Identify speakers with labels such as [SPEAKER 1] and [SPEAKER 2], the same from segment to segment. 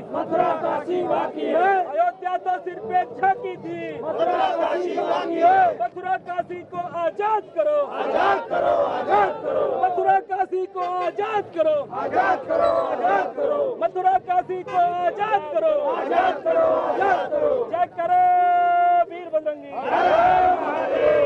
[SPEAKER 1] मथुरा काशी बाकी है।
[SPEAKER 2] अयोध्या तो सिर्फ एक झांकी थी,
[SPEAKER 1] मथुरा काशी बाकी है।
[SPEAKER 2] मथुरा काशी को आजाद करो,
[SPEAKER 1] आजाद करो, आजाद करो,
[SPEAKER 2] मथुरा काशी को आजाद करो,
[SPEAKER 1] आजाद करो, आजाद करो,
[SPEAKER 2] मथुरा काशी को आजाद करो,
[SPEAKER 1] आजाद करो, आजाद करो।
[SPEAKER 2] जय करो वीर बजरंगी।
[SPEAKER 1] हर महादेव।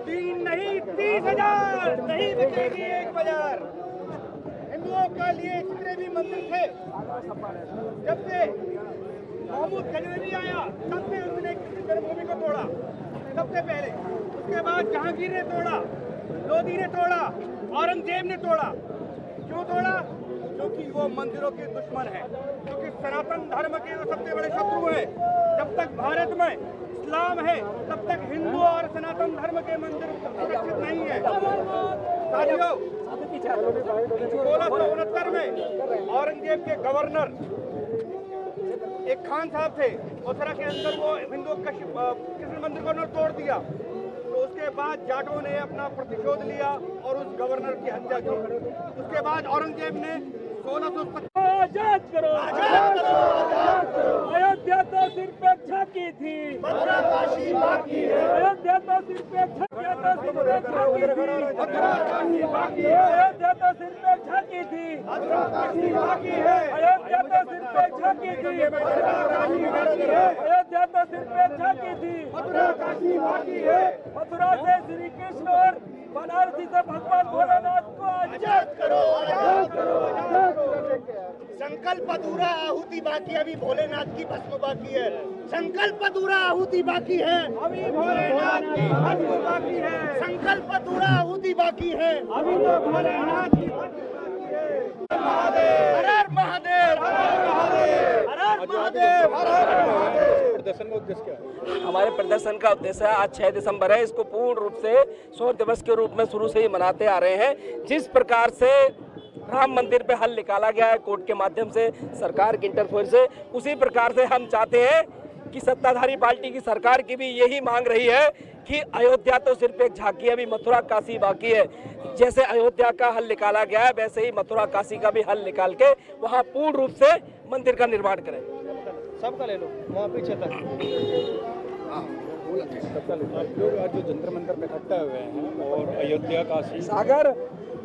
[SPEAKER 3] तीन नहीं 30,000 नहीं बिकेगी एक बाजार। हिंदुओं के लिए जितने भी मंदिर थे, जब से महमूद गजनवी आया तब से उसने किसी जन्मभूमि को तोड़ा सबसे पहले। उसके बाद जहांगीर ने तोड़ा, लोधी ने तोड़ा, औरंगजेब ने तोड़ा। क्यों तोड़ा? क्योंकि वो मंदिरों के दुश्मन है, क्योंकि सनातन धर्म के वो सबसे बड़े शत्रु हैं। जब तक भारत में इस्लाम है तब तक हिंदू और सनातन धर्म के मंदिर सुरक्षित नहीं है। साथियों, 1669 में औरंगजेब के गवर्नर एक खान साहब थे, मथुरा के अंदर वो हिंदू कृष्ण मंदिर को उन्होंने तोड़ दिया। तो उसके बाद जाटों ने अपना प्रतिशोध लिया और उस गवर्नर की हत्या की। उसके बाद औरंगजेब ने 1670
[SPEAKER 2] आजाद करो,
[SPEAKER 1] आजाद करो, आजाद करो।
[SPEAKER 2] अयोध्या तो सिर्फ एक झांकी थी,
[SPEAKER 1] मथुरा काशी बाकी है।
[SPEAKER 2] अयोध्या तो सिर्फ एक झांकी थी,
[SPEAKER 1] मथुरा काशी बाकी है।
[SPEAKER 2] अयोध्या तो सिर्फ एक झांकी थी,
[SPEAKER 1] मथुरा काशी बाकी है।
[SPEAKER 2] अयोध्या तो सिर्फ एक झांकी थी,
[SPEAKER 1] मथुरा काशी बाकी है।
[SPEAKER 2] अयोध्या तो सिर्फ एक झांकी थी।
[SPEAKER 1] मथुरा काशी बाकी है।
[SPEAKER 2] मथुरा से श्री कृष्ण और बनारसी से भगवान भोलेनाथ को
[SPEAKER 1] आजाद करो, आजाद करो, आजाद करो।
[SPEAKER 3] संकल्प अधूरा, आहुति बाकी। अभी भोलेनाथ की भस्म बाकी है। संकल्प अधूरा, आहुति बाकी है। अभी भोलेनाथ की भस्म बाकी है। संकल्प अधूरा, आहुति बाकी है। अभी तो भोलेनाथ की भस्म बाकी है। हर हर महादेव, हर हर महादेव, हर हर महादेव, हर हर महादेव।
[SPEAKER 4] प्रदर्शन का उद्देश्य क्या है?
[SPEAKER 5] हमारे प्रदर्शन का उद्देश्य है, आज 6 दिसंबर है, इसको पूर्ण रूप से शौर्य दिवस के रूप में शुरू से ही मनाते आ रहे हैं। जिस प्रकार से राम मंदिर पे हल निकाला गया है कोर्ट के माध्यम से, सरकार के इंटरफेयर से, उसी प्रकार से हम चाहते हैं कि सत्ताधारी पार्टी की सरकार की भी यही मांग रही है कि अयोध्या तो सिर्फ एक झांकी है, अभी मथुरा काशी बाकी है। जैसे अयोध्या का हल निकाला गया है वैसे ही मथुरा काशी का भी हल निकाल के वहाँ पूर्ण रूप से मंदिर का निर्माण करें।
[SPEAKER 4] सबका ले लो, वहाँ पीछे तक सबका ले लो। लोग आज जो जंतर मंतर पे इकट्ठा हुए हैं और अयोध्या काशी सागर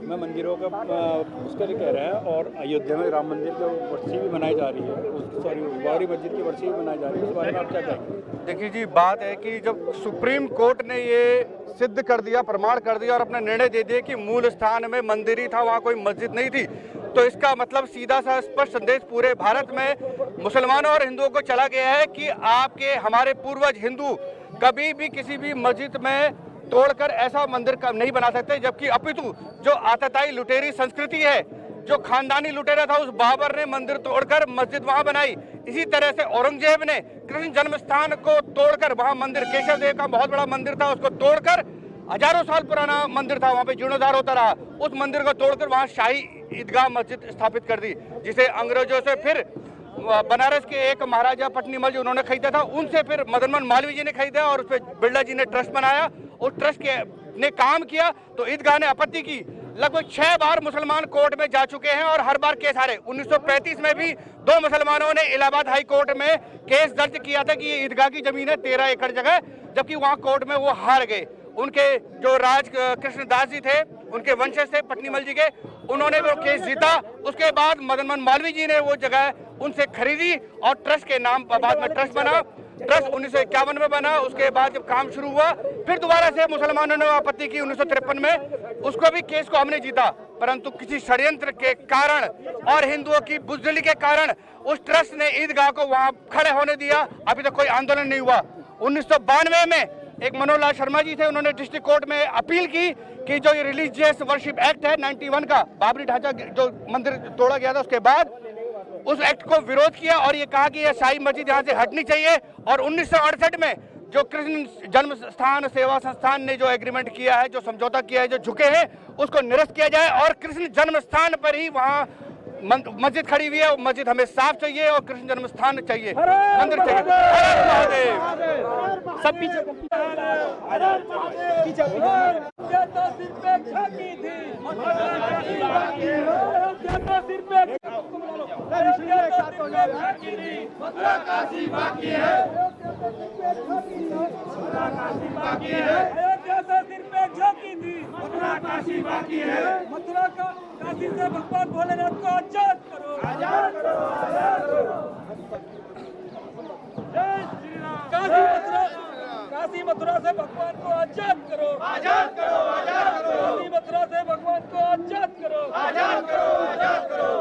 [SPEAKER 4] में मंदिरों का उसका भी कह रहे हैं, और अयोध्या में राम मंदिर की वर्षी भी मनाई जा रही है, सॉरी बाबरी मस्जिद की वर्षी भी मनाई जा रही है, उस बारे में आप क्या कहेंगे?
[SPEAKER 3] देखिए जी, बात है कि जब सुप्रीम कोर्ट ने ये सिद्ध कर दिया, प्रमाण कर दिया और अपना निर्णय दे दिया कि मूल स्थान में मंदिर ही था, वहाँ कोई मस्जिद नहीं थी, तो इसका मतलब सीधा सा स्पष्ट संदेश पूरे भारत में मुसलमानों और हिंदुओं को चला गया है कि आपके हमारे पूर्वज हिंदू कभी भी किसी भी मस्जिद में तोड़कर ऐसा मंदिर नहीं बना सकते। जबकि अपितु जो आतताई लुटेरी संस्कृति है, जो खानदानी लुटेरा था, उस बाबर ने मंदिर तोड़कर मस्जिद वहां बनाई। इसी तरह से औरंगजेब ने कृष्ण जन्म स्थान को तोड़कर, वहां मंदिर केशव देव का बहुत बड़ा मंदिर था, उसको तोड़कर, हजारों साल पुराना मंदिर था, वहां पे जीर्णोद्धार होता रहा, उस मंदिर को तोड़कर वहां शाही ईदगाह मस्जिद स्थापित कर दी, जिसे अंग्रेजों से फिर बनारस के एक महाराजा पटनीमल जी उन्होंने खरीदा था, उनसे फिर मदनमोहन मालवीय जी ने खरीदा और उस पर बिरला जी ने ट्रस्ट बनाया। उस ट्रस्ट के ने काम किया तो ईदगाह ने आपत्ति की। लगभग 6 बार मुसलमान कोर्ट में जा चुके हैं और हर बार केस हारे। 1935 में भी 2 मुसलमानों ने इलाहाबाद हाई कोर्ट में केस दर्ज किया था कि ये ईदगाह की जमीन है 13 एकड़ जगह, जबकि वहां कोर्ट में वो हार गए। उनके जो राज कृष्ण दास जी थे, उनके वंशज थे पटनीमल जी के, उन्होंने वो केस जीता। उसके बाद मदनमोहन मालवीय जी ने वो जगह उनसे खरीदी और ट्रस्ट के नाम पर बाद में ट्रस्ट बना। ट्रस्ट 1951 में बना। उसके बाद जब काम शुरू हुआ फिर दोबारा से मुसलमानों ने आपत्ति की 1953 में, उसको भी केस को हमने जीता, परंतु किसी षड्यंत्र के कारण और हिंदुओं की बुजदिली के कारण उस ट्रस्ट ने ईदगाह को वहां खड़े होने दिया। अभी तक कोई आंदोलन नहीं हुआ। 1992 में एक मनोहर लाल शर्मा जी थे, उन्होंने डिस्ट्रिक्ट कोर्ट में अपील की कि जो ये रिलीजियस वर्शिप एक्ट है 91 का, बाबरी ढांचा जो मंदिर तोड़ा गया था उसके बाद, उस एक्ट को विरोध किया और ये कहा कि यह शाही मस्जिद यहाँ से हटनी चाहिए। और 1968 में जो कृष्ण जन्म स्थान सेवा संस्थान ने जो एग्रीमेंट किया है, जो समझौता किया है, जो झुके हैं, उसको निरस्त किया जाए और कृष्ण जन्म स्थान पर ही वहाँ मस्जिद खड़ी हुई है, वो मस्जिद हमें साफ चाहिए और कृष्ण जन्म स्थान चाहिए,
[SPEAKER 2] हर हर
[SPEAKER 3] मंदिर चाहिए। हर हर महादेव।
[SPEAKER 5] सब पीछे
[SPEAKER 2] अयोध्या तो सिर्फ एक झांकी थी, अयोध्या तो सिर्फ एक अयोध्या तो सिर्फ एक झांकी थी,
[SPEAKER 1] मथुरा काशी बाकी है,
[SPEAKER 2] मथुरा काशी बाकी है, अयोध्या तो सिर्फ एक झांकी थी,
[SPEAKER 1] मथुरा काशी बाकी है,
[SPEAKER 2] मथुरा का काशी से भगवान भोलेनाथ को आजाद करो,
[SPEAKER 1] आजाद करो, आजाद करो।
[SPEAKER 2] जय श्री राम। काशी मथुरा से भगवान को आजाद करो,
[SPEAKER 1] आजाद करो, आजाद करो,
[SPEAKER 2] काशी मथुरा से भगवान को आजाद करो,
[SPEAKER 1] आजाद करो, आजाद करो।